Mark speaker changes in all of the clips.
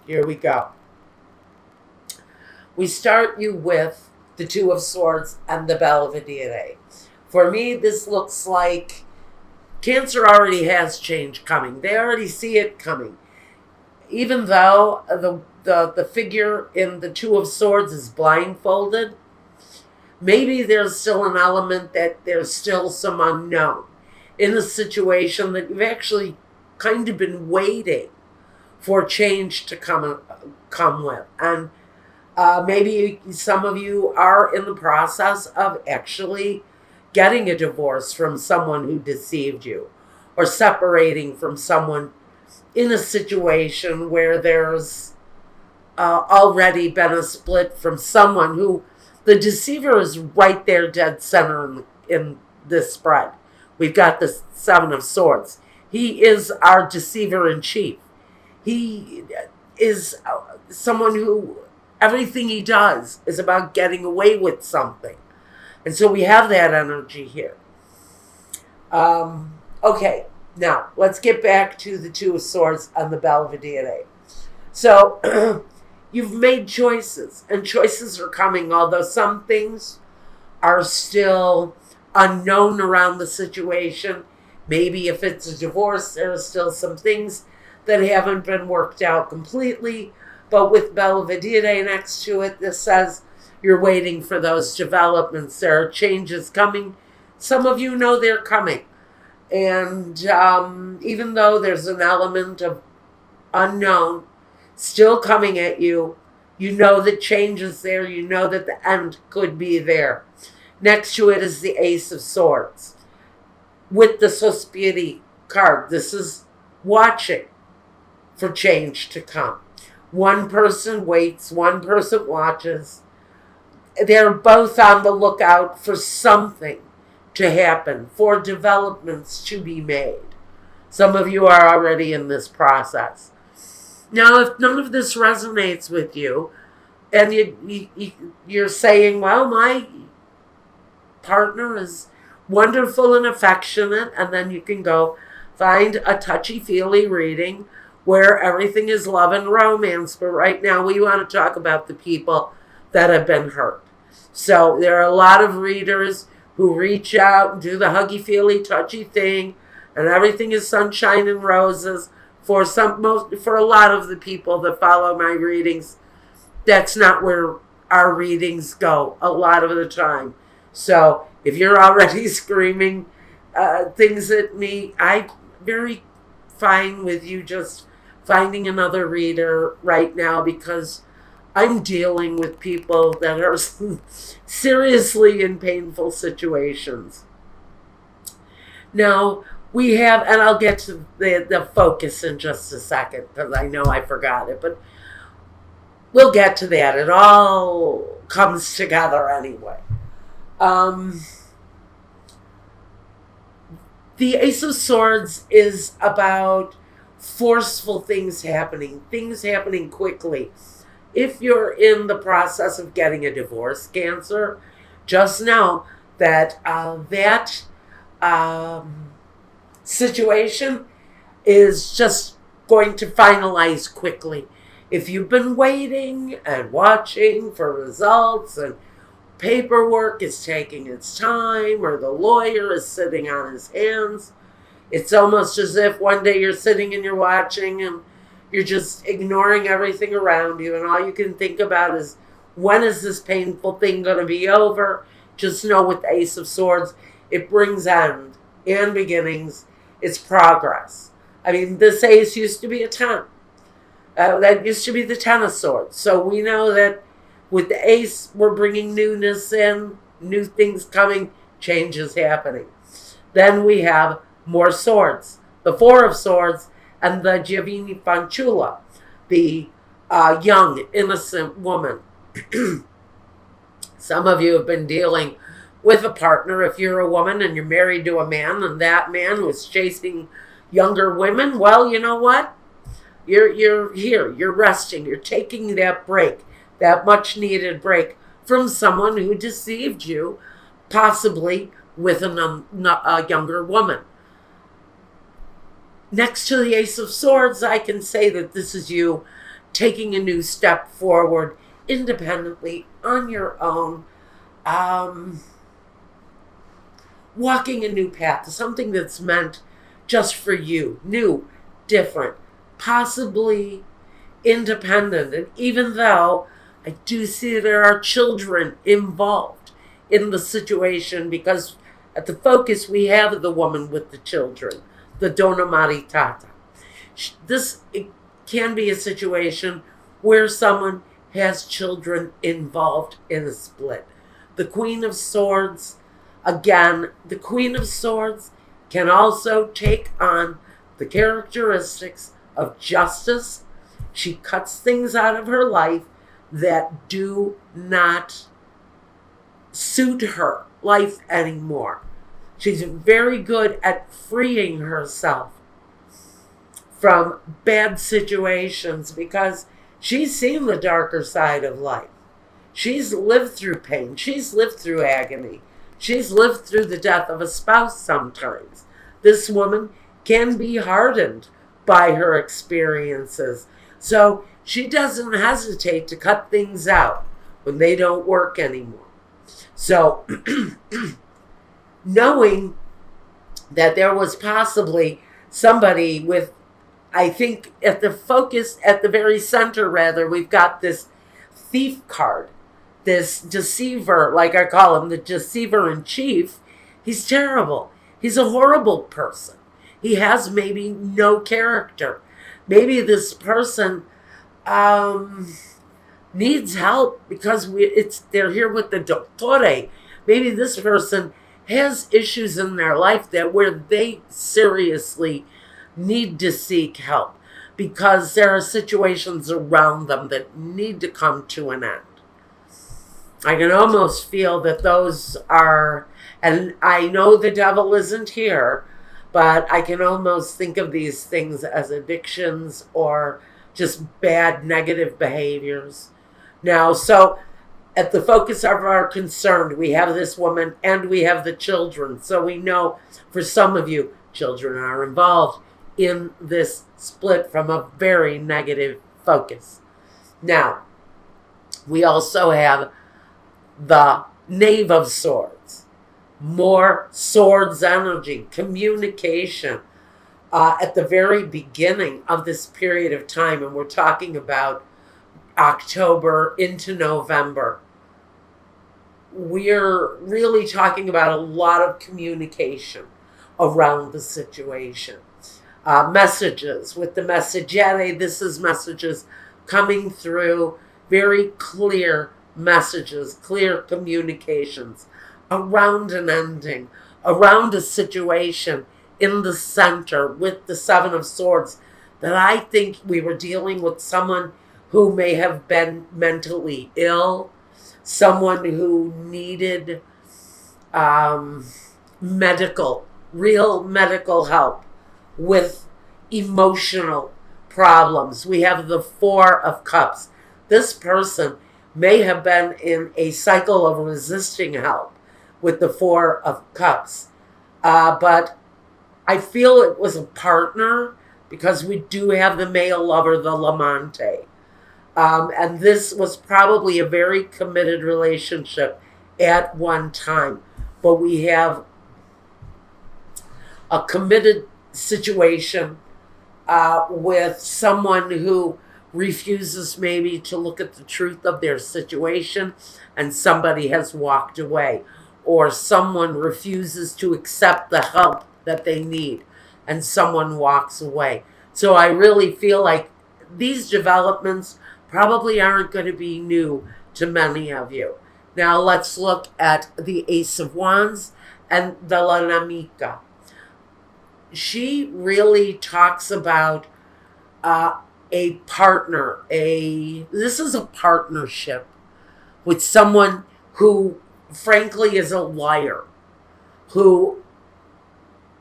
Speaker 1: Here we go. We start you with the Two of Swords and the Belvedere. For me, this looks like Cancer already has change coming. They already see it coming. Even though the figure in the Two of Swords is blindfolded, maybe there's still an element that there's still some unknown in a situation that you've actually kind of been waiting for change to come with. And maybe some of you are in the process of actually getting a divorce from someone who deceived you, or separating from someone in a situation where there's already been a split from someone who the deceiver is right there dead center in this spread. We've got the Seven of Swords. He is our deceiver in chief. He is someone who everything he does is about getting away with something. And so we have that energy here. Okay, now let's get back to the Two of Swords and the Belvedere. So you've made choices, and choices are coming, although some things are still unknown around the situation. Maybe if it's a divorce, there are still some things that haven't been worked out completely. But with Belvedere next to it, this says you're waiting for those developments. There are changes coming. Some of you know they're coming. And even though there's an element of unknown still coming at you, you know that change is there. You know that the end could be there. Next to it is the Ace of Swords with the Sospiri card. This is watching for change to come. One person waits, one person watches. They're both on the lookout for something to happen, for developments to be made. Some of you are already in this process. Now, if none of this resonates with you, and you're saying, well, my partner is wonderful and affectionate, and then you can go find a touchy-feely reading where everything is love and romance. But right now we want to talk about the people that have been hurt. So there are a lot of readers who reach out and do the huggy-feely, touchy thing, and everything is sunshine and roses. For a lot of the people that follow my readings, that's not where our readings go a lot of the time. So if you're already screaming things at me, I'm very fine with you just finding another reader right now, because I'm dealing with people that are seriously in painful situations. Now, we have, and I'll get to the focus in just a second, because I know I forgot it, but we'll get to that. It all comes together anyway. The Ace of Swords is about forceful things happening quickly. If you're in the process of getting a divorce, Cancer, just know that that situation is just going to finalize quickly. If you've been waiting and watching for results, and paperwork is taking its time, or the lawyer is sitting on his hands, it's almost as if one day you're sitting and you're watching and you're just ignoring everything around you, and all you can think about is, when is this painful thing going to be over? Just know with the Ace of Swords, it brings end and beginnings. It's progress. I mean, this ace used to be a 10. That used to be the 10 of Swords. So we know that with the ace, we're bringing newness in, new things coming, changes happening. Then we have more swords, the Four of Swords, and the Giovini Fanciulla, the young, innocent woman. Some of you have been dealing with a partner. If you're a woman and you're married to a man, and that man was chasing younger women, well, you know what? You're here, you're resting, you're taking that break, that much needed break from someone who deceived you, possibly with a younger woman. Next to the Ace of Swords, I can say that this is you taking a new step forward independently on your own, walking a new path, something that's meant just for you, new, different, possibly independent. And even though I do see there are children involved in the situation, because at the focus we have the woman with the children, the donna maritata. This can be a situation where someone has children involved in a split. The Queen of Swords, again, the Queen of Swords can also take on the characteristics of justice. She cuts things out of her life that do not suit her life anymore. She's very good at freeing herself from bad situations because she's seen the darker side of life. She's lived through pain. She's lived through agony. She's lived through the death of a spouse sometimes. This woman can be hardened by her experiences. So she doesn't hesitate to cut things out when they don't work anymore. So knowing that there was possibly somebody with, I think at the focus, at the very center rather, we've got this thief card, this deceiver, like I call him, the deceiver in chief. He's terrible. He's a horrible person. He has maybe no character. Maybe this person needs help because they're here with the dottore. Maybe this person has issues in their life that where they seriously need to seek help because there are situations around them that need to come to an end. I can almost feel that those are, and I know the devil isn't here, but I can almost think of these things as addictions or just bad negative behaviors. Now, so at the focus of our concern, we have this woman and we have the children. So we know for some of you, children are involved in this split from a very negative focus. Now, we also have the Knave of Swords, more swords energy, communication at the very beginning of this period of time, and we're talking about October into November. We're really talking about a lot of communication around the situation. Messages with the messaggere, this is messages coming through, very clear messages, clear communications around an ending, around a situation in the center with the Seven of Swords, that I think we were dealing with someone who may have been mentally ill, someone who needed real medical help with emotional problems. We have the Four of Cups. This person may have been in a cycle of resisting help with the Four of Cups. But I feel it was a partner because we do have the male lover, the Lamante. And this was probably a very committed relationship at one time. But we have a committed situation with someone who refuses maybe to look at the truth of their situation and somebody has walked away, or someone refuses to accept the help that they need and someone walks away. So I really feel like these developments probably aren't going to be new to many of you. Now let's look at the Ace of Wands and the La Namica. She really talks about a partner. This is a partnership with someone who frankly is a liar, who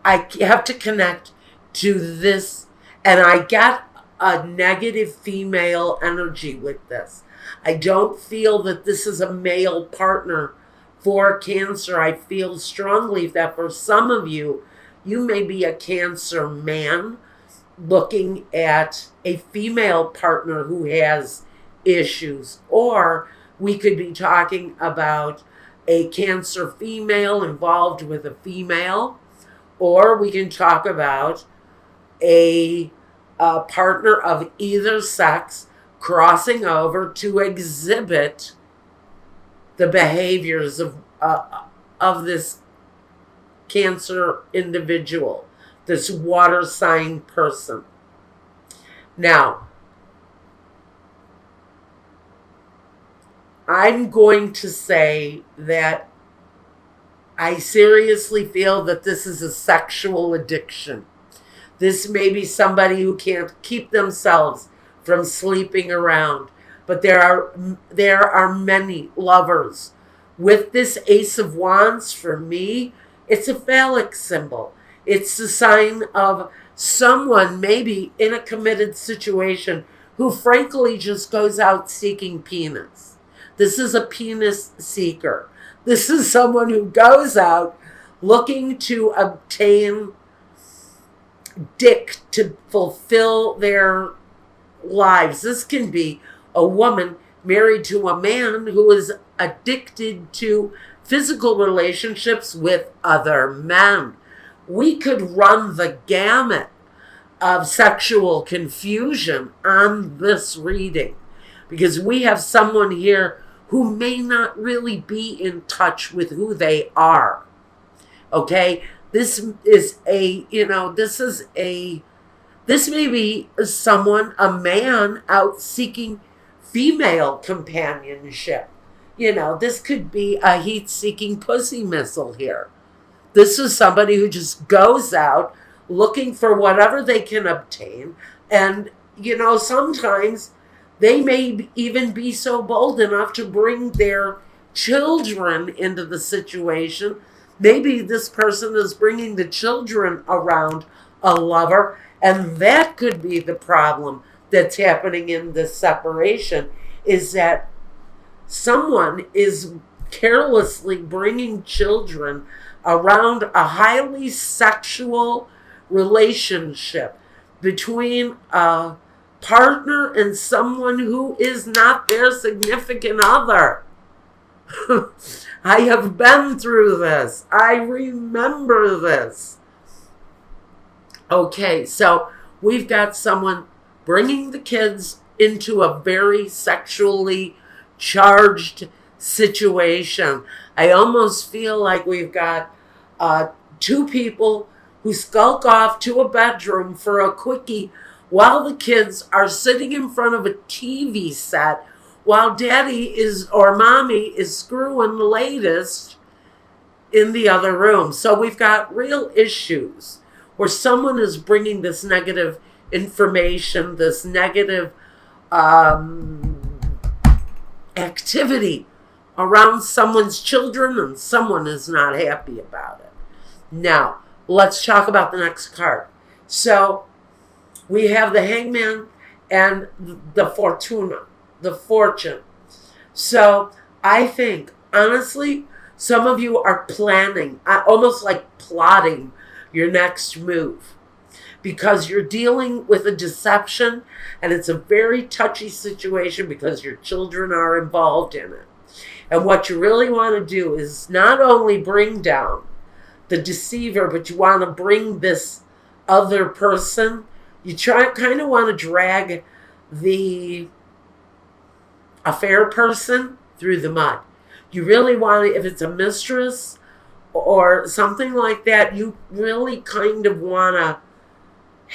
Speaker 1: I have to connect to this, and I get a negative female energy with this. I don't feel that this is a male partner for Cancer. I feel strongly that for some of you, you may be a Cancer man, looking at a female partner who has issues, or we could be talking about a Cancer female involved with a female, or we can talk about a partner of either sex crossing over to exhibit the behaviors of this Cancer individual, this water sign person. Now, I'm going to say that I seriously feel that this is a sexual addiction. This may be somebody who can't keep themselves from sleeping around, but there are many lovers. With this Ace of Wands, for me, it's a phallic symbol. It's a sign of someone maybe in a committed situation who frankly just goes out seeking penis. This is a penis seeker. This is someone who goes out looking to obtain dick to fulfill their lives. This can be a woman married to a man who is addicted to physical relationships with other men. We could run the gamut of sexual confusion on this reading, because we have someone here who may not really be in touch with who they are. Okay? This may be someone, a man out seeking female companionship. This could be a heat-seeking pussy missile here. This is somebody who just goes out looking for whatever they can obtain. And, sometimes they may even be so bold enough to bring their children into the situation. Maybe this person is bringing the children around a lover, and that could be the problem that's happening in this separation, is that someone is carelessly bringing children around a highly sexual relationship between a partner and someone who is not their significant other. I have been through this. I remember this. Okay, so we've got someone bringing the kids into a very sexually charged situation. I almost feel like we've got two people who skulk off to a bedroom for a quickie while the kids are sitting in front of a TV set while daddy or mommy is screwing the latest in the other room. So we've got real issues where someone is bringing this negative information, this negative activity around someone's children, and someone is not happy about it. Now, let's talk about the next card. So we have the Hangman and the Fortuna, the Fortune. So I think, honestly, some of you are planning, almost like plotting your next move, because you're dealing with a deception, and it's a very touchy situation because your children are involved in it. And what you really want to do is not only bring down the deceiver, but you want to bring this other person. You kind of want to drag the affair person through the mud. You really want to, if it's a mistress or something like that, you really kind of want to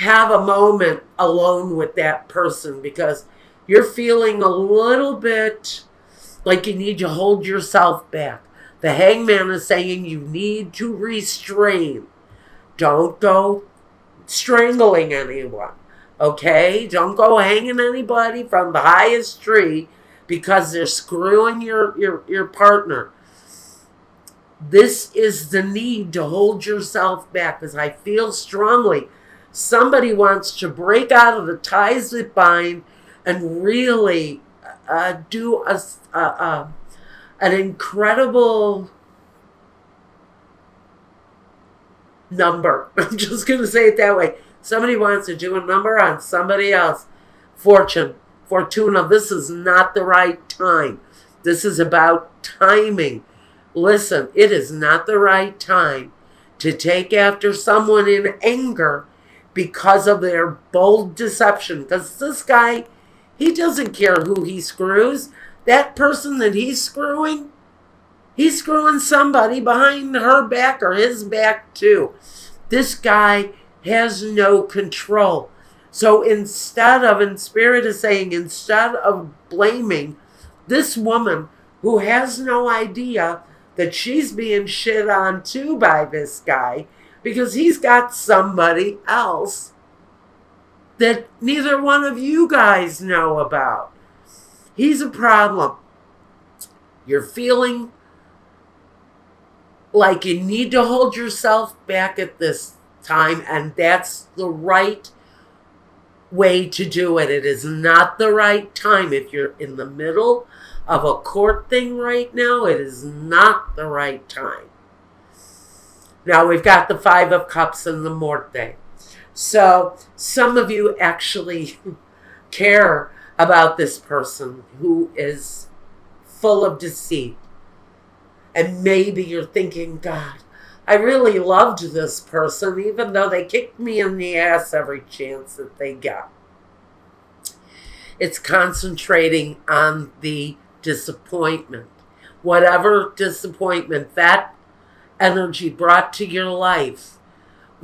Speaker 1: have a moment alone with that person, because you're feeling a little bit like you need to hold yourself back. The Hangman is saying you need to restrain. Don't go strangling anyone, okay? Don't go hanging anybody from the highest tree because they're screwing your partner. This is the need to hold yourself back, because I feel strongly somebody wants to break out of the ties that bind and really do an incredible number. I'm just going to say it that way. Somebody wants to do a number on somebody else. Fortuna, this is not the right time. This is about timing. Listen, it is not the right time to take after someone in anger because of their bold deception. Because this guy, he doesn't care who he screws. That person that he's screwing somebody behind her back or his back too. This guy has no control. So instead of, in Spirit is saying, instead of blaming this woman who has no idea that she's being shit on too by this guy because he's got somebody else that neither one of you guys know about. He's a problem. You're feeling like you need to hold yourself back at this time, and that's the right way to do it. It is not the right time. If you're in the middle of a court thing right now, it is not the right time. Now we've got the Five of Cups and the Morte. So some of you actually care about this person who is full of deceit. And maybe you're thinking, God, I really loved this person, even though they kicked me in the ass every chance that they got. It's concentrating on the disappointment. Whatever disappointment that energy brought to your life,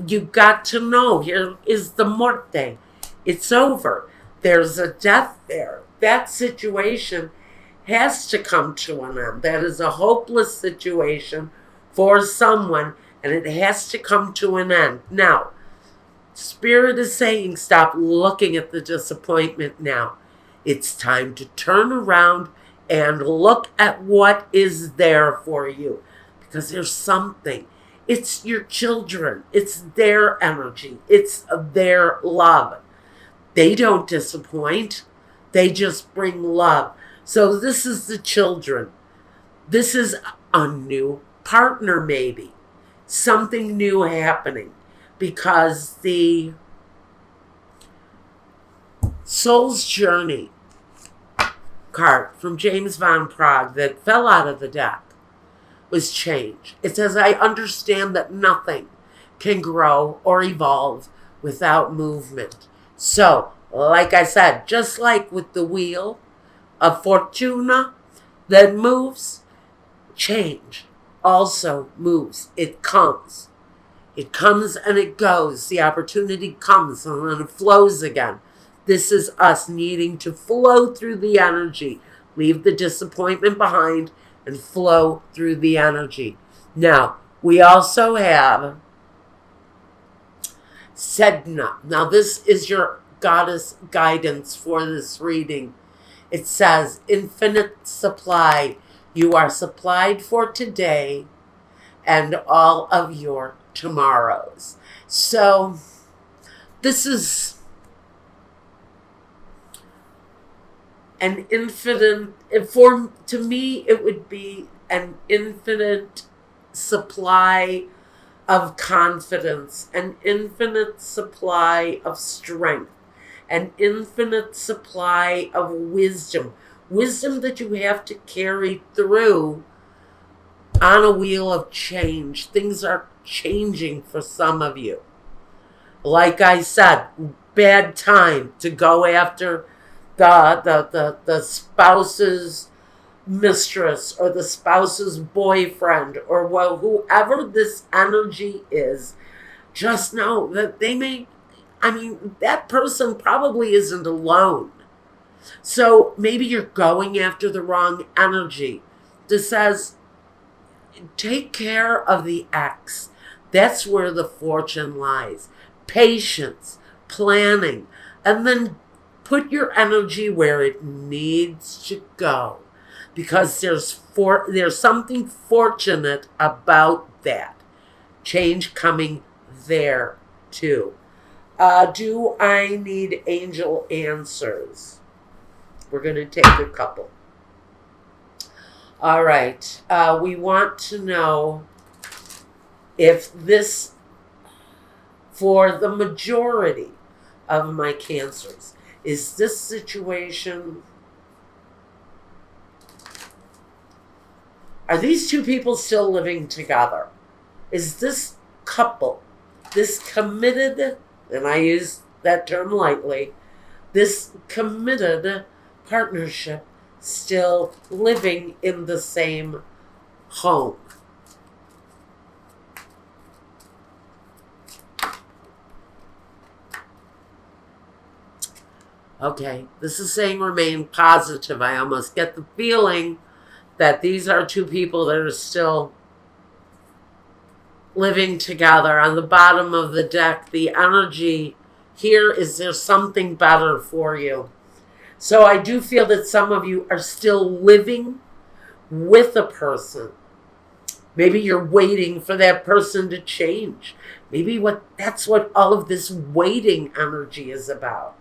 Speaker 1: you got to know, here is the Morte. It's over. There's a death there. That situation has to come to an end. That is a hopeless situation for someone, and it has to come to an end. Now, Spirit is saying stop looking at the disappointment now. It's time to turn around and look at what is there for you. Because there's something. It's your children. It's their energy. It's their love. They don't disappoint. They just bring love. So this is the children. This is a new partner maybe. Something new happening. Because the Soul's Journey card from James Van Praagh that fell out of the deck was change. It says, I understand that nothing can grow or evolve without movement. So, like I said, just like with the wheel of Fortuna that moves, change also moves. It comes. It comes and it goes. The opportunity comes and then it flows again. This is us needing to flow through the energy. Leave the disappointment behind and flow through the energy. Now, we also have Sedna. Now, this is your goddess guidance for this reading. It says, infinite supply. You are supplied for today and all of your tomorrows. So, this is an infinite, to me, it would be an infinite supply of confidence, an infinite supply of strength, an infinite supply of wisdom. Wisdom that you have to carry through on a wheel of change. Things are changing for some of you. Like I said, bad time to go after the spouse's mistress or the spouse's boyfriend or whoever this energy is. Just know that that person probably isn't alone. So maybe you're going after the wrong energy. This says, take care of the ex. That's where the fortune lies. Patience, planning, and then put your energy where it needs to go, because there's something fortunate about that. Change coming there too. Do I need angel answers? We're going to take a couple. All right. We want to know if this for the majority of my Cancers. Is this situation... Are these two people still living together? Is this couple, this committed, and I use that term lightly, this committed partnership still living in the same home? Okay, this is saying remain positive. I almost get the feeling that these are two people that are still living together. On the bottom of the deck, the energy here is there's something better for you. So I do feel that some of you are still living with a person. Maybe you're waiting for that person to change. Maybe that's what all of this waiting energy is about.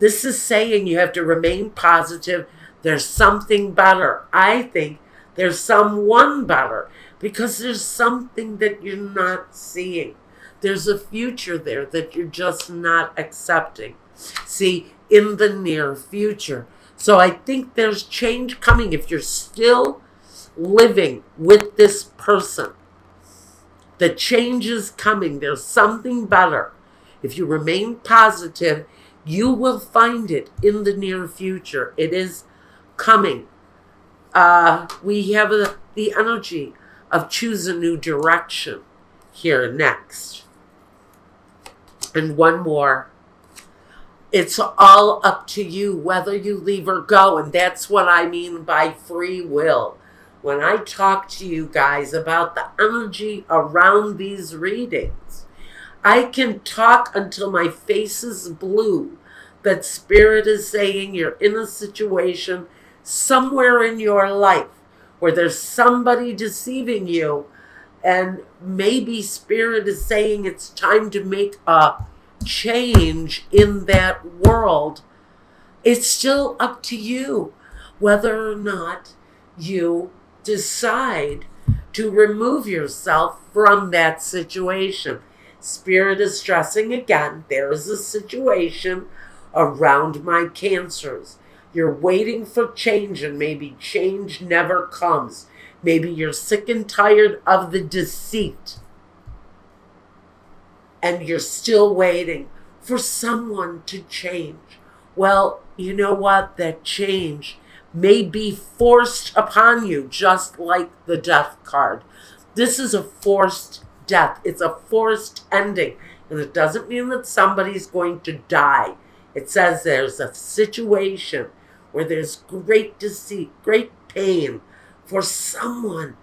Speaker 1: This is saying you have to remain positive. There's something better. I think there's someone better because there's something that you're not seeing. There's a future there that you're just not accepting. See, in the near future. So I think there's change coming if you're still living with this person. The change is coming. There's something better. If you remain positive, you will find it in the near future. It is coming. We have the energy of choose a new direction here next. And one more. It's all up to you whether you leave or go. And that's what I mean by free will. When I talk to you guys about the energy around these readings, I can talk until my face is blue that Spirit is saying you're in a situation somewhere in your life where there's somebody deceiving you, and maybe Spirit is saying it's time to make a change in that world. It's still up to you whether or not you decide to remove yourself from that situation. Spirit is stressing again, there is a situation around my Cancers. You're waiting for change, and maybe change never comes. Maybe you're sick and tired of the deceit, and you're still waiting for someone to change. Well, you know what? That change may be forced upon you, just like the Death card. This is a forced death. It's a forced ending. And it doesn't mean that somebody's going to die. It says there's a situation where there's great deceit, great pain for someone.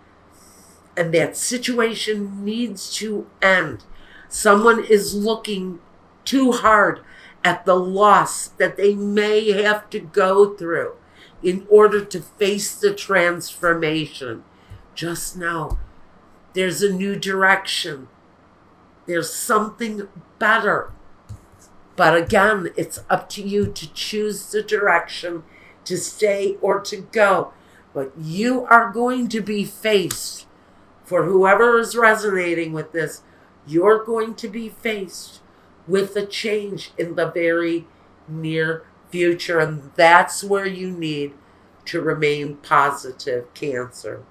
Speaker 1: And that situation needs to end. Someone is looking too hard at the loss that they may have to go through in order to face the transformation. Just know there's a new direction. There's something better. But again, it's up to you to choose the direction to stay or to go. But you are going to be faced, for whoever is resonating with this, you're going to be faced with a change in the very near future. And that's where you need to remain positive, Cancer.